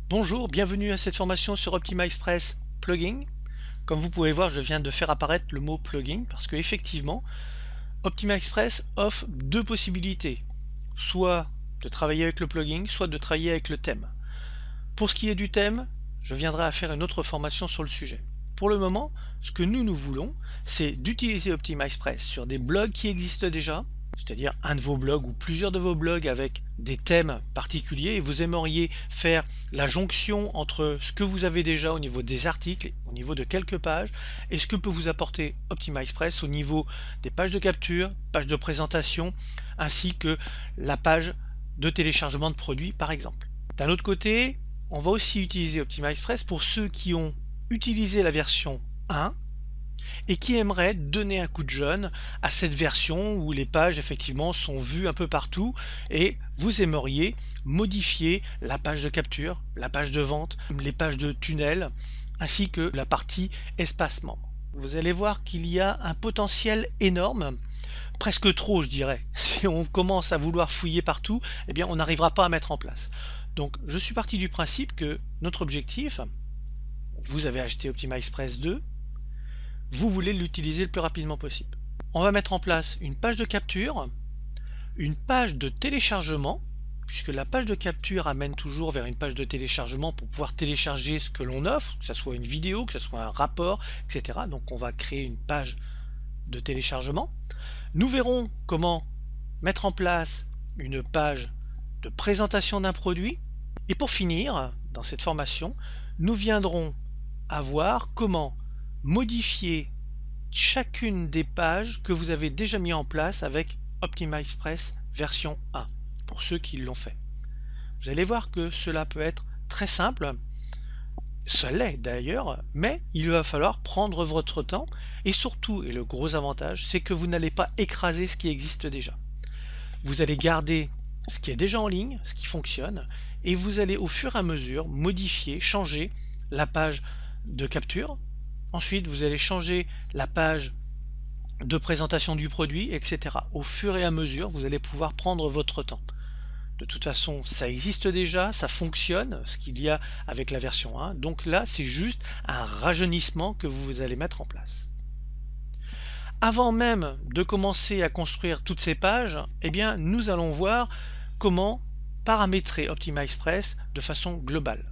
Bonjour, bienvenue à cette formation sur OptimaExpress Plugin. Comme vous pouvez voir, je viens de faire apparaître le mot plugin parce que effectivement, OptimaExpress offre deux possibilités, soit de travailler avec le plugin, soit de travailler avec le thème. Pour ce qui est du thème, je viendrai à faire une autre formation sur le sujet. Pour le moment, ce que nous voulons, c'est d'utiliser OptimaExpress sur des blogs qui existent déjà, c'est-à-dire un de vos blogs ou plusieurs de vos blogs avec des thèmes particuliers, et vous aimeriez faire la jonction entre ce que vous avez déjà au niveau des articles, au niveau de quelques pages, et ce que peut vous apporter OptimaExpress au niveau des pages de capture, pages de présentation, ainsi que la page de téléchargement de produits par exemple. D'un autre côté, on va aussi utiliser OptimaExpress pour ceux qui ont utilisé la version 1 et qui aimeraient donner un coup de jeune à cette version où les pages effectivement sont vues un peu partout et vous aimeriez modifier la page de capture, la page de vente, les pages de tunnel ainsi que la partie espace membre. Vous allez voir qu'il y a un potentiel énorme, presque trop je dirais. Si on commence à vouloir fouiller partout, eh bien on n'arrivera pas à mettre en place. Donc je suis parti du principe que notre objectif, vous avez acheté OptimaExpress 2, vous voulez l'utiliser le plus rapidement possible. On va mettre en place une page de capture, une page de téléchargement, puisque la page de capture amène toujours vers une page de téléchargement pour pouvoir télécharger ce que l'on offre, que ce soit une vidéo, que ce soit un rapport, etc. Donc on va créer une page de téléchargement. Nous verrons comment mettre en place une page de présentation d'un produit. Et pour finir, dans cette formation, nous viendrons à voir comment modifier chacune des pages que vous avez déjà mis en place avec OptimaExpress version 1, pour ceux qui l'ont fait. Vous allez voir que cela peut être très simple, ça l'est d'ailleurs, mais il va falloir prendre votre temps, et surtout, et le gros avantage, c'est que vous n'allez pas écraser ce qui existe déjà. Vous allez garder ce qui est déjà en ligne, ce qui fonctionne, et vous allez au fur et à mesure modifier, changer la page de capture. Ensuite, vous allez changer la page de présentation du produit, etc. Au fur et à mesure, vous allez pouvoir prendre votre temps. De toute façon, ça existe déjà, ça fonctionne, ce qu'il y a avec la version 1. Donc là, c'est juste un rajeunissement que vous allez mettre en place. Avant même de commencer à construire toutes ces pages, eh bien, nous allons voir comment paramétrer OptimaExpress de façon globale.